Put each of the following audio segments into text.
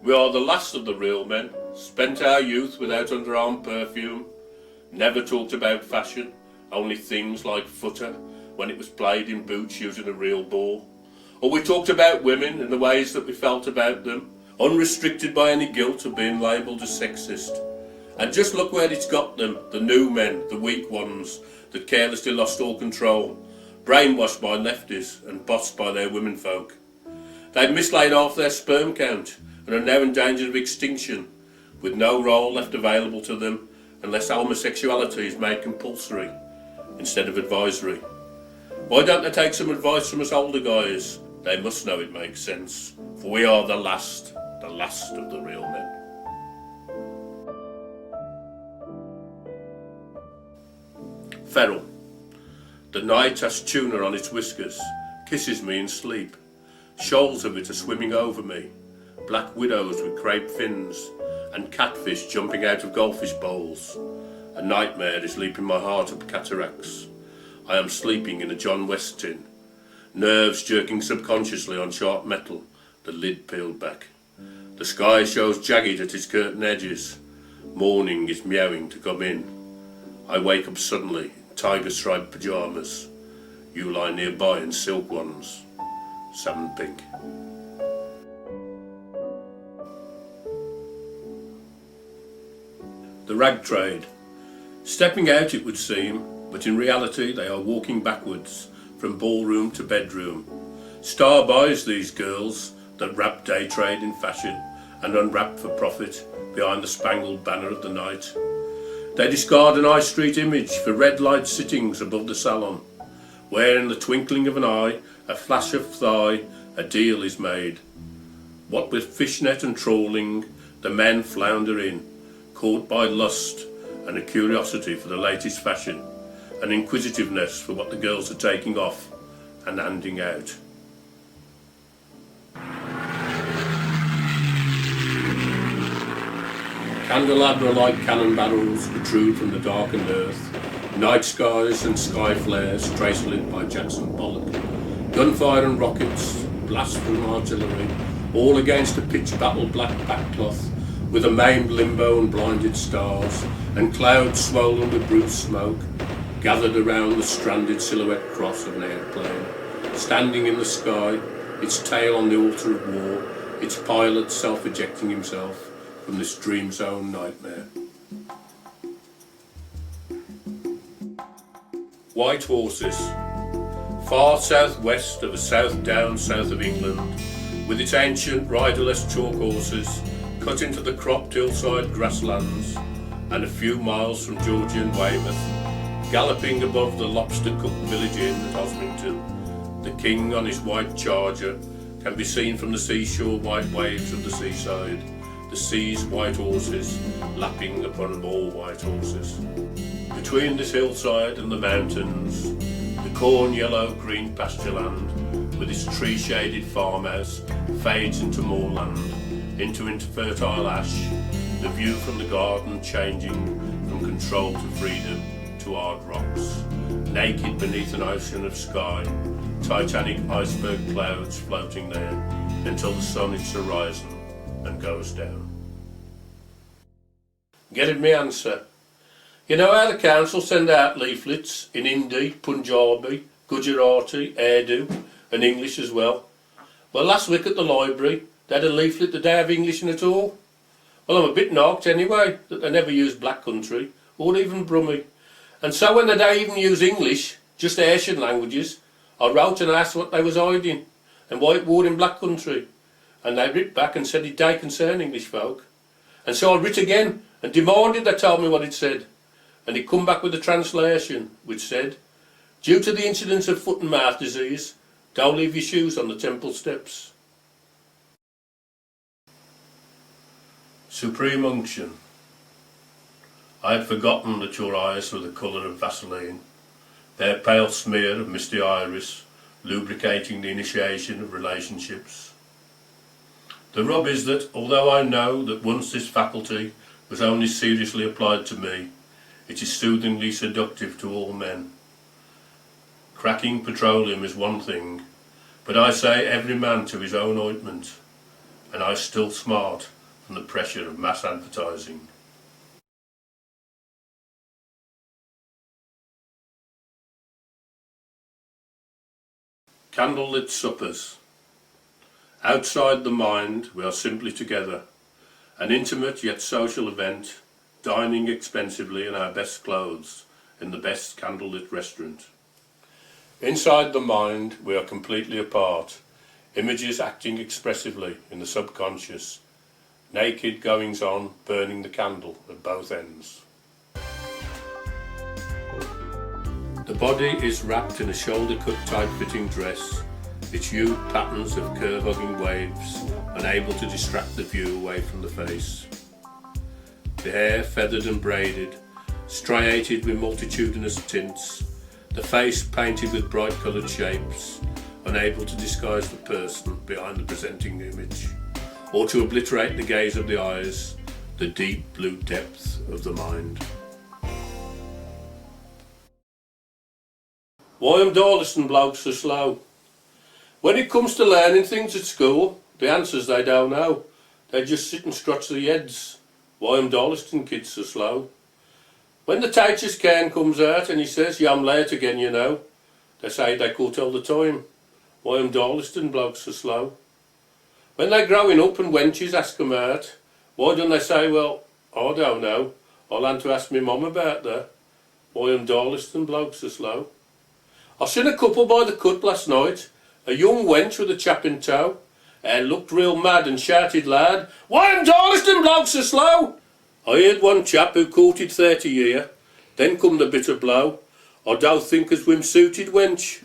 We are the last of the real men, spent our youth without underarm perfume, never talked about fashion, only things like footer when it was played in boots using a real ball. Or we talked about women and the ways that we felt about them, unrestricted by any guilt of being labelled as sexist. And just look where it's got them, the new men, the weak ones, that carelessly lost all control, brainwashed by lefties and bossed by their womenfolk. They've mislaid half their sperm count and are now in danger of extinction, with no role left available to them unless homosexuality is made compulsory instead of advisory. Why don't they take some advice from us older guys? They must know it makes sense, for we are the last of the real men. Feral. The night has tuna on its whiskers, kisses me in sleep. Shoals of it are swimming over me, black widows with crepe fins, and catfish jumping out of goldfish bowls. A nightmare is leaping my heart up cataracts. I am sleeping in a John West tin, nerves jerking subconsciously on sharp metal, the lid peeled back. The sky shows jagged at its curtain edges. Morning is meowing to come in. I wake up suddenly in tiger-striped pyjamas. You lie nearby in silk ones, salmon pink. The rag trade. Stepping out it would seem, but in reality they are walking backwards from ballroom to bedroom. Star buys these girls that wrap day trade in fashion and unwrap for profit behind the spangled banner of the night. They discard an high street image for red light sittings above the salon, where in the twinkling of an eye, a flash of thigh, a deal is made. What with fishnet and trawling, the men flounder in, caught by lust and a curiosity for the latest fashion, an inquisitiveness for what the girls are taking off and handing out. Candelabra-like cannon barrels protrude from the darkened earth, night skies and sky flares trace lit by Jackson Pollock, gunfire and rockets, blast from artillery, all against a pitch battle black backcloth, with a maimed limbo and blinded stars, and clouds swollen with brute smoke, gathered around the stranded silhouette cross of an airplane, standing in the sky, its tail on the altar of war, its pilot self-ejecting himself from this dream zone nightmare. White horses. Far southwest of the South Downs south of England, with its ancient riderless chalk horses cut into the cropped hillside grasslands, and a few miles from Georgian Weymouth, galloping above the lobster-cooked village inn at Osmington, the king on his white charger can be seen from the seashore white waves of the seaside, the sea's white horses lapping upon more white horses. Between this hillside and the mountains, the corn yellow green pasture land with its tree shaded farmhouse fades into moorland, into fertile ash, the view from the garden changing from control to freedom to hard rocks, naked beneath an ocean of sky, titanic iceberg clouds floating there until the sun hits the horizon and goes down. Getting me answer. You know how the council send out leaflets in Hindi, Punjabi, Gujarati, Urdu and English as well? Well, last week at the library they had a leaflet that they have English in at all. Well, I'm a bit knocked anyway that they never use Black Country or even Brummie. And so when they don't even use English, just Asian languages, I wrote and asked what they was hiding and why it war in Black Country. And they writ back and said it don't concern English folk. And so I writ again and demanded they told me what it said. And it come back with a translation which said, due to the incidence of foot and mouth disease, don't leave your shoes on the temple steps. Supreme Unction. I had forgotten that your eyes were the colour of Vaseline, their pale smear of misty iris, lubricating the initiation of relationships. The rub is that, although I know that once this faculty was only seriously applied to me, it is soothingly seductive to all men. Cracking petroleum is one thing, but I say every man to his own ointment. and I was still smart from the pressure of mass advertising. Candlelit suppers. Outside the mind, we are simply together, an intimate yet social event, dining expensively in our best clothes in the best candlelit restaurant. Inside the mind, we are completely apart, images acting expressively in the subconscious, naked goings-on burning the candle at both ends. The body is wrapped in a shoulder-cut tight-fitting dress, its hued patterns of curve-hugging waves, unable to distract the view away from the face. The hair feathered and braided, striated with multitudinous tints, the face painted with bright coloured shapes, unable to disguise the person behind the presenting image, or to obliterate the gaze of the eyes, the deep blue depth of the mind. Why am Darlaston blokes so slow? When it comes to learning things at school, the answers they don't know. They just sit and scratch their heads. Why am Darlaston kids so slow? When the teacher's cane comes out and he says, "Yeah, I'm late again, you know," they say they can't tell the time. Why am Darlaston blokes so slow? When they're growing up and wenches ask them out, why don't they say, "Well, I don't know, I'll have to ask my mum about that"? Why am Darlaston blokes so slow? I seen a couple by the cut last night, a young wench with a chap in tow, and looked real mad and shouted loud, "Why am Darlaston blokes so slow?" I heard one chap who courted 30 year, then come the bitter blow, "I don't think as we'm suited, wench."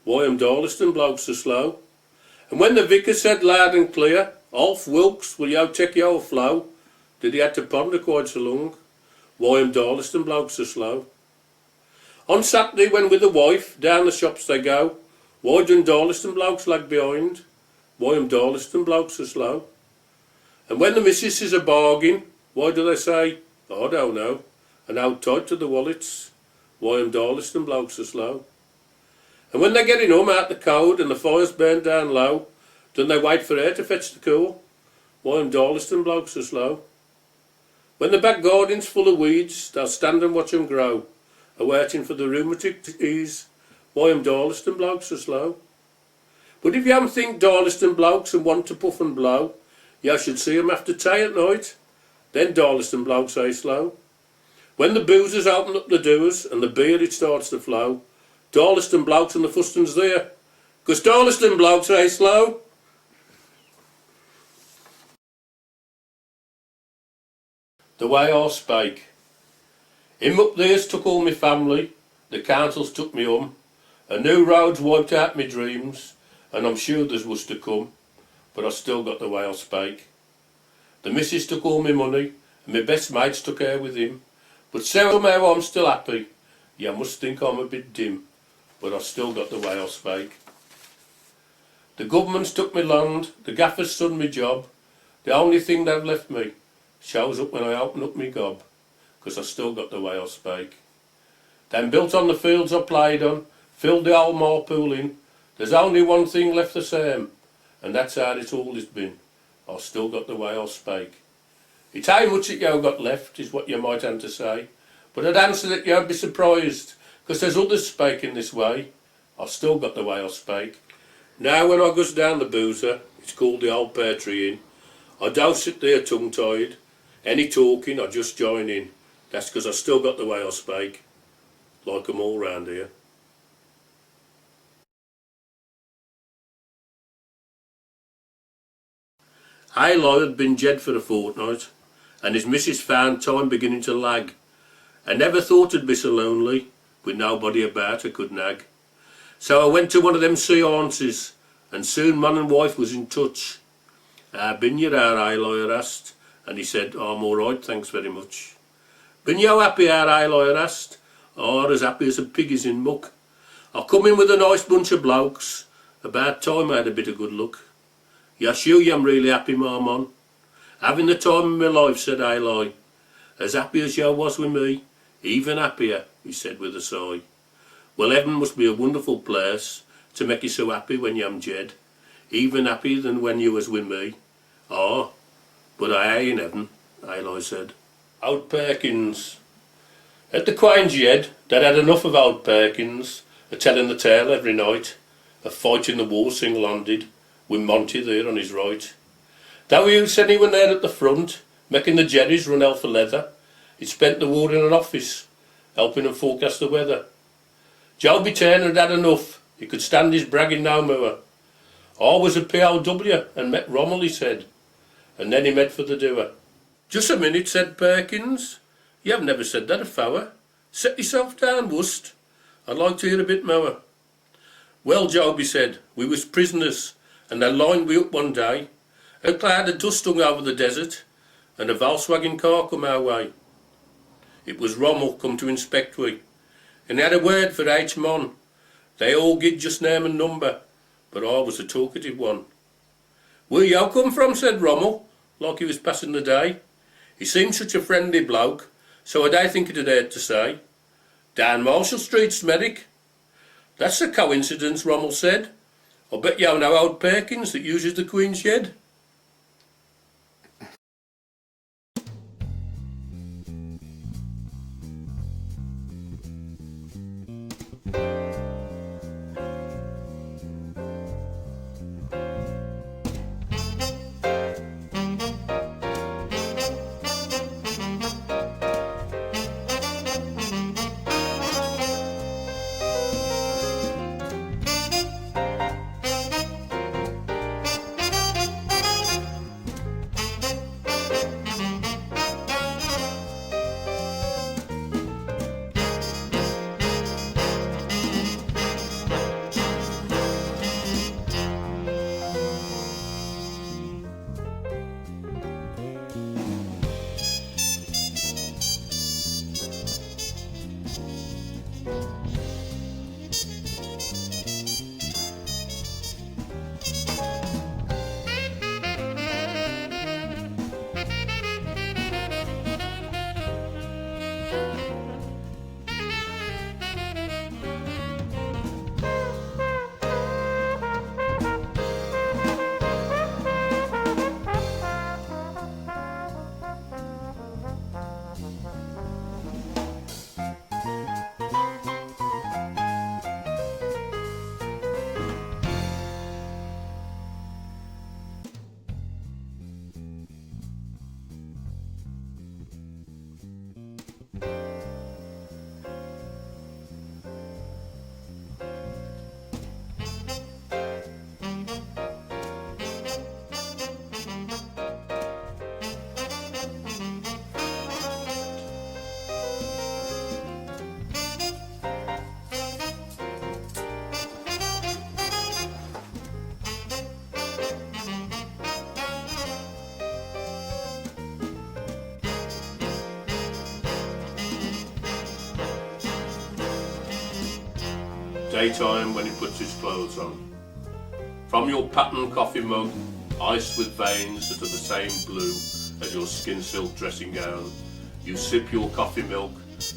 Why am Darlaston blokes so slow? And when the vicar said loud and clear, "Alf Wilkes, will you take your flow?" did he had to ponder quite so long? Why am Darlaston blokes so slow? On Saturday when with the wife down the shops they go, why don't Darlaston blokes lag behind? Why am Darlaston blokes so slow? And when the missus is a bargain, why do they say, "I don't know," and hold tight to the wallets? Why am Darlaston blokes so slow? And when they're getting home out the cold and the fire's burned down low, don't they wait for her to fetch the cool? Why am Darlaston blokes so slow? When the back garden's full of weeds, they'll stand and watch 'em grow, a-waiting for the rheumatic to ease. Why am Darlaston blokes so slow? But if you think Darlaston blokes and want to puff and blow, you should see 'em after tea at night. Then Darlaston blokes ain't slow. When the boozers open up the doors and the beer it starts to flow, Darlaston blokes and the fustons there, 'cause Darlaston blokes ain't slow. The way I spake. Him up there's took all my family, the council's took me a new road's wiped out my dreams, and I'm sure there's was to come, but I still got the way I spake. The missus took all my money, and my best mates took her with him, but somehow I'm still happy. You must think I'm a bit dim, but I still got the way I spake. The government's took me land, the gaffer's done me job, the only thing they've left me shows up when I open up me gob, 'cause I still got the way I spake. Then built on the fields I played on, filled the old moor pool in, there's only one thing left the same, and that's how it all has been. I still got the way I spake. It ain't much that you got left, is what you might have to say, but I'd answer that you'd be surprised, 'cause there's others spaking this way. I still got the way I spake. Now when I goes down the boozer, it's called the Old Pear Tree Inn, I don't sit there tongue-tied. Any talking, I just join in. That's 'cause I still got the way I spake. Like 'em all round here. Aloy had been jed for a fortnight, and his missus found time beginning to lag. I never thought I'd be so lonely, with nobody about I could nag. So I went to one of them seances, and soon man and wife was in touch. "How bin you there, Aloy?" I asked, and he said, "I'm all right, thanks very much." "Bin you happy, how?" Aloy asked. "Oh, as happy as a pig is in muck. I come in with a nice bunch of blokes. About time I had a bit of good luck." "Yes, I'm really happy, my man." "Having the time of my life," said Aloy. "As happy as you was with me, even happier," he said with a sigh. "Well, heaven must be a wonderful place to make you so happy when you're jed, even happier than when you was with me. Ah, but I aye in heaven, Eli said. Old Perkins. At the Queen's Head, they'd had enough of old Perkins, a-telling the tale every night, a fight in the war single-handed, with Monty there on his right. Though he said he were there at the front, making the jerrys run hell for leather, he'd spent the war in an office, helping them forecast the weather. Joby Turner had had enough, he could stand his bragging no more. I was a POW and met Rommel, he said, and then he made for the doer. Just a minute, said Perkins. You have never said that afore. Set yourself down, wust. I'd like to hear a bit more. Well, Joby said, we was prisoners, and they lined we up one day. A cloud of dust hung over the desert, and a Volkswagen car come our way. It was Rommel come to inspect we, and he had a word for each mon. They all gid just name and number, but I was the talkative one. Where you come from, said Rommel, like he was passing the day. He seemed such a friendly bloke, so I don't think it had heard to say. Down Marshall Street, Smerick. That's a coincidence, Rommel said. I bet you know old Perkins that uses the Queen's Shed. Daytime when he puts his clothes on. From your patterned coffee mug, iced with veins that are the same blue as your skin silk dressing gown, you sip your coffee milk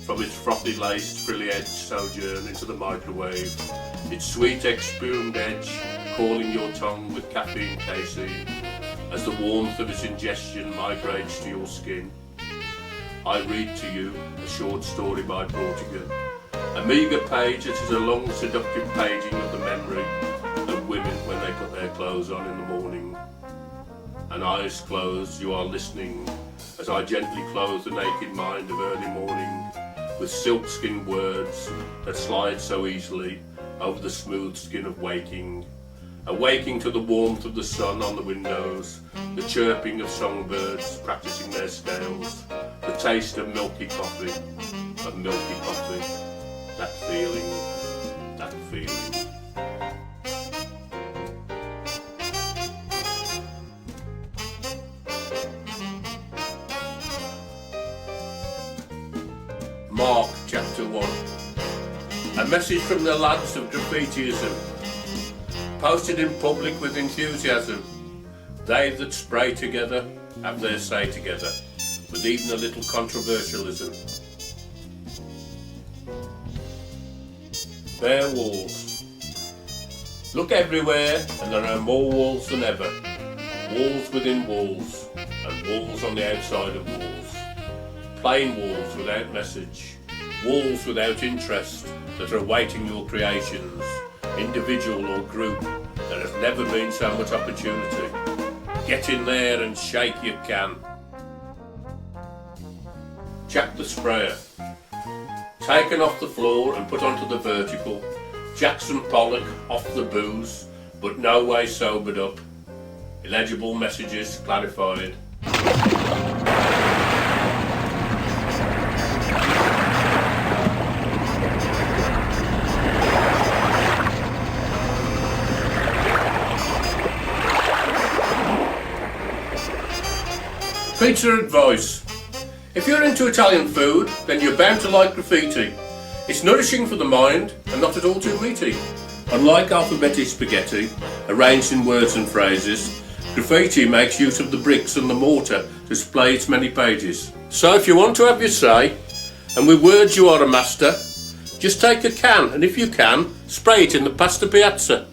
from its frothy laced frilly edge sojourn into the microwave, its sweet expumed edge calling your tongue with caffeine casein as the warmth of its ingestion migrates to your skin. I read to you a short story by Brautigan, a meagre page that is a long seductive paging of the memory of women when they put their clothes on in the morning. And eyes closed, you are listening as I gently clothe the naked mind of early morning with silk-skinned words that slide so easily over the smooth skin of waking, awaking to the warmth of the sun on the windows, the chirping of songbirds practicing their scales, the taste of milky coffee, that feeling. Mark chapter 1. A message from the lads of Graffitiism, posted in public with enthusiasm. They that spray together have their say together, with even a little controversialism. Bare walls. Look everywhere and there are more walls than ever. walls within walls, and walls on the outside of walls. Plain walls without message, walls without interest that are awaiting your creations, individual or group, there has never been so much opportunity. Get in there and shake your can. Jack the Sprayer. Taken off the floor and put onto the vertical. Jackson Pollock off the booze, but no way sobered up. Illegible messages clarified. Pizza advice. If you're into Italian food, then you're bound to like graffiti. It's nourishing for the mind and not at all too meaty. Unlike alphabetic spaghetti, arranged in words and phrases, graffiti makes use of the bricks and the mortar to display its many pages. So if you want to have your say, and with words you are a master, just take a can and if you can, spray it in the pasta piazza.